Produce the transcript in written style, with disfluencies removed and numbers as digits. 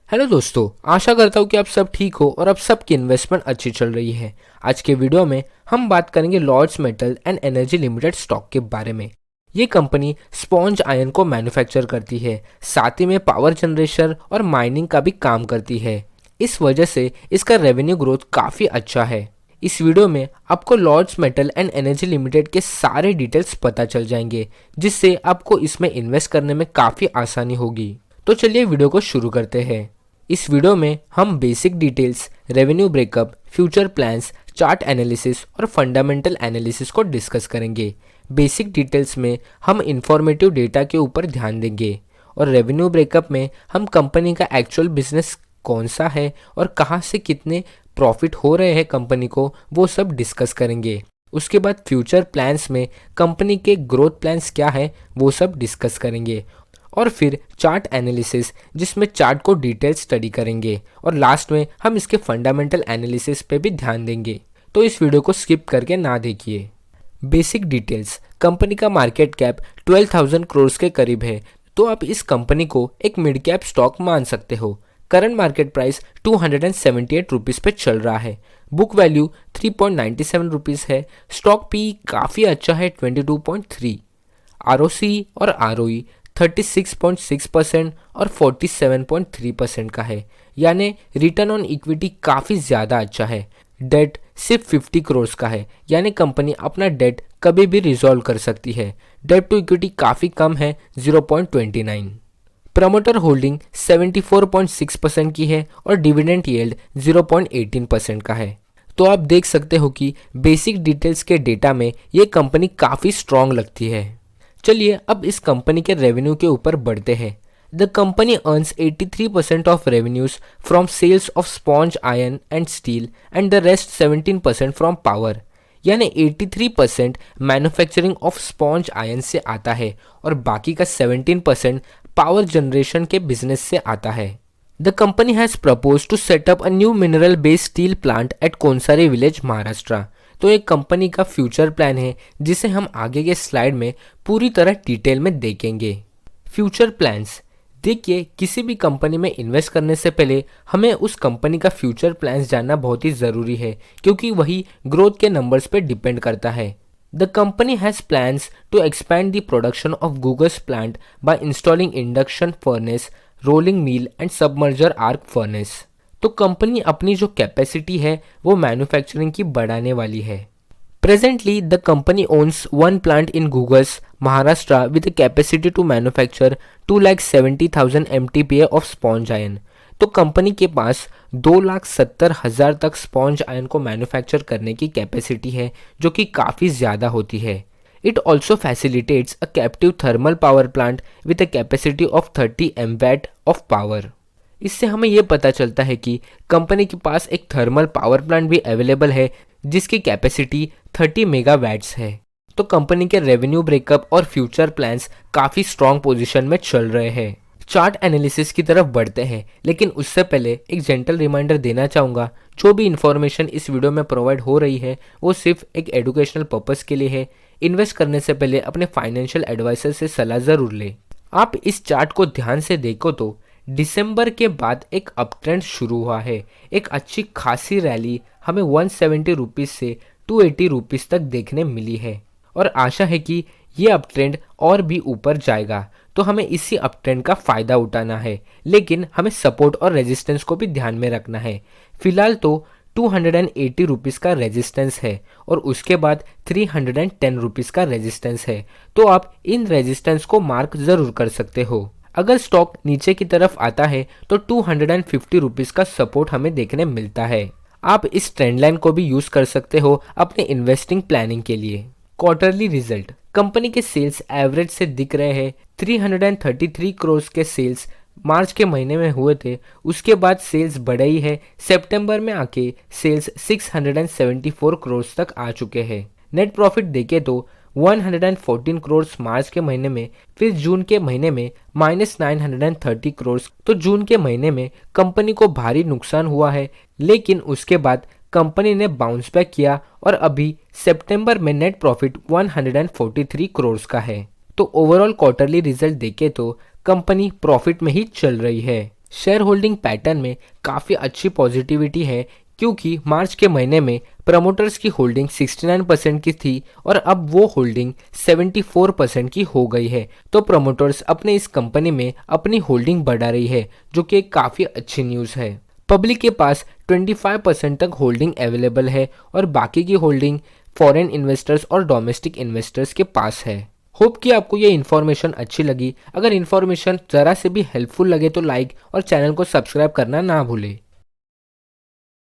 Hello दोस्तों, आशा करता हूँ कि आप सब ठीक हो और अब सबकी इन्वेस्टमेंट अच्छी चल रही है। आज के वीडियो में हम बात करेंगे Lords Metal and Energy Limited stock के बारे में। ये कंपनी स्पॉन्ज आयरन को मैन्युफैक्चर करती है, साथ ही में पावर जनरेशन और माइनिंग का भी काम करती है। इस वजह से इसका रेवेन्यू ग्रोथ काफ़ी अच्छा है। इस वीडियो में आपको Lords Metal and Energy Limited के सारे डिटेल्स पता चल जाएंगे, जिससे आपको इसमें इन्वेस्ट करने में काफ़ी आसानी होगी। तो चलिए वीडियो को शुरू करते हैं। इस वीडियो में हम basic details, revenue breakup, future plans, chart analysis और फंडामेंटल एनालिसिस को डिस्कस करेंगे। बेसिक डिटेल्स में हम इंफॉर्मेटिव डेटा के ऊपर ध्यान देंगे और रेवेन्यू ब्रेकअप में हम कंपनी का एक्चुअल बिजनेस कौन सा है और कहाँ से कितने प्रॉफिट हो रहे हैं कंपनी को, वो सब डिस्कस करेंगे। उसके बाद फ्यूचर प्लान्स में कंपनी के ग्रोथ प्लान्स क्या है वो सब डिस्कस करेंगे और फिर चार्ट एनालिसिस, जिसमें चार्ट को डिटेल स्टडी करेंगे और लास्ट में हम इसके फंडामेंटल एनालिसिस पे भी ध्यान देंगे। तो इस वीडियो को स्किप करके ना देखिए। बेसिक डिटेल्स, कंपनी का मार्केट कैप 12,000 करोड़ के करीब है, तो आप इस कंपनी को एक मिड कैप स्टॉक मान सकते हो। करंट मार्केट प्राइस 278 रुपीज़ पे चल रहा है। बुक वैल्यू 3.97 रुपीज़ है। स्टॉक पी काफ़ी अच्छा है, 22.3। आरओसी और आरओई 36.6% और 47.3% का है, यानी रिटर्न ऑन इक्विटी काफ़ी ज़्यादा अच्छा है। डेट सिर्फ 50 करोड़ का है, यानी कंपनी अपना डेट कभी भी रिजॉल्व कर सकती है। डेट टू इक्विटी काफ़ी कम है, 0.29। प्रमोटर होल्डिंग 74.6% की है और डिविडेंड यील्ड 0.18% का है। तो आप देख सकते हो कि बेसिक डिटेल्स के डेटा में ये कंपनी काफ़ी स्ट्रॉन्ग लगती है। चलिए अब इस कंपनी के रेवेन्यू के ऊपर बढ़ते हैं। The company earns 83% of revenues from sales of sponge iron and steel and the rest 17% from power, यानी 83% मैन्युफैक्चरिंग ऑफ स्पॉन्ज आयरन से आता है और बाकी का 17% पावर जनरेशन के बिजनेस से आता है। The company has propose to set up a new mineral based steel plant at Konsari village, Maharashtra. तो एक कंपनी का फ्यूचर प्लान है, जिसे हम आगे के स्लाइड में पूरी तरह डिटेल में देखेंगे। फ्यूचर प्लान्स, देखिए किसी भी कंपनी में इन्वेस्ट करने से पहले हमें उस कंपनी का फ्यूचर प्लान्स जानना बहुत ही ज़रूरी है, क्योंकि वही ग्रोथ के नंबर्स पे डिपेंड करता है। The company has plans to expand the production of Ghugus plant by installing induction furnace, rolling mill and submerged arc furnace. तो कंपनी अपनी जो कैपेसिटी है वो मैन्युफैक्चरिंग की बढ़ाने वाली है। Presently the company owns one plant in Ghugus, Maharashtra with capacity to manufacture 2,70,000 MTPA of sponge iron. तो कंपनी के पास 2,70,000 तक स्पॉन्ज आयरन को मैन्युफैक्चर करने की कैपेसिटी है, जो कि काफ़ी ज़्यादा होती है। It also facilitates a captive thermal power plant with a capacity of 30 MW of power. इससे हमें यह पता चलता है कि कंपनी के पास एक थर्मल पावर प्लांट भी अवेलेबल है, जिसकी कैपेसिटी 30 मेगावाट्स है। तो कंपनी के रेवेन्यू ब्रेकअप और फ्यूचर प्लान्स काफ़ी स्ट्रॉन्ग पोजीशन में चल रहे हैं। चार्ट एनालिसिस की तरफ बढ़ते हैं, लेकिन उससे पहले एक जेंटल रिमाइंडर देना चाहूँगा, जो भी इन्फॉर्मेशन इस वीडियो में प्रोवाइड हो रही है वो सिर्फ एक एजुकेशनल पर्पज़ के लिए है। इन्वेस्ट करने से पहले अपने फाइनेंशियल एडवाइजर से सलाह ज़रूर लें। आप इस चार्ट को ध्यान से देखो तो दिसंबर के बाद एक अपट्रेंड शुरू हुआ है। एक अच्छी खासी रैली हमें 170 रुपीज़ से 280 रुपीज़ तक देखने मिली है और आशा है कि ये अपट्रेंड और भी ऊपर जाएगा। तो हमें इसी अपट्रेंड का फ़ायदा उठाना है, लेकिन हमें सपोर्ट और रेजिस्टेंस को भी ध्यान में रखना है। फिलहाल तो 280 रुपीज़ का रेजिस्टेंस है और उसके बाद 310 रुपीज़ का रेजिस्टेंस है। तो आप इन रेजिस्टेंस को मार्क ज़रूर कर सकते हो। अगर स्टॉक नीचे की तरफ आता है तो 250 रुपीज़ का सपोर्ट हमें देखने मिलता है। आप इस ट्रेंड लाइन को भी यूज़ कर सकते हो अपने इन्वेस्टिंग प्लानिंग के लिए। क्वार्टरली रिजल्ट, कंपनी के सेल्स एवरेज से दिख रहे हैं। 333 करोड़ के सेल्स मार्च के महीने में हुए थे, उसके बाद सेल्स बढ़े ही है। सितंबर में आके सेल्स 674 करोड़ तक आ चुके हैं। नेट प्रॉफिट देखे तो 114 करोड़ मार्च के महीने में, फिर जून के महीने में -930 करोड़। तो जून के महीने में कंपनी को भारी नुकसान हुआ है, लेकिन उसके बाद कंपनी ने बाउंस बैक किया और अभी सितंबर में नेट प्रॉफिट 143 करोड़ का है। तो ओवरऑल क्वार्टरली रिजल्ट देखे तो कंपनी प्रॉफिट में ही चल रही है। शेयर होल्डिंग पैटर्न में काफ़ी अच्छी पॉजिटिविटी है, क्योंकि मार्च के महीने में प्रमोटर्स की होल्डिंग 69% की थी और अब वो होल्डिंग 74% की हो गई है। तो प्रमोटर्स अपने इस कंपनी में अपनी होल्डिंग बढ़ा रही है, जो कि काफ़ी अच्छी न्यूज़ है। पब्लिक के पास 25% तक होल्डिंग अवेलेबल है और बाकी की होल्डिंग फॉरेन इन्वेस्टर्स और डोमेस्टिक इन्वेस्टर्स के पास है। होप कि आपको ये इन्फॉर्मेशन अच्छी लगी। अगर इन्फॉर्मेशन ज़रा से भी हेल्पफुल लगे तो लाइक और चैनल को सब्सक्राइब करना ना भूलें।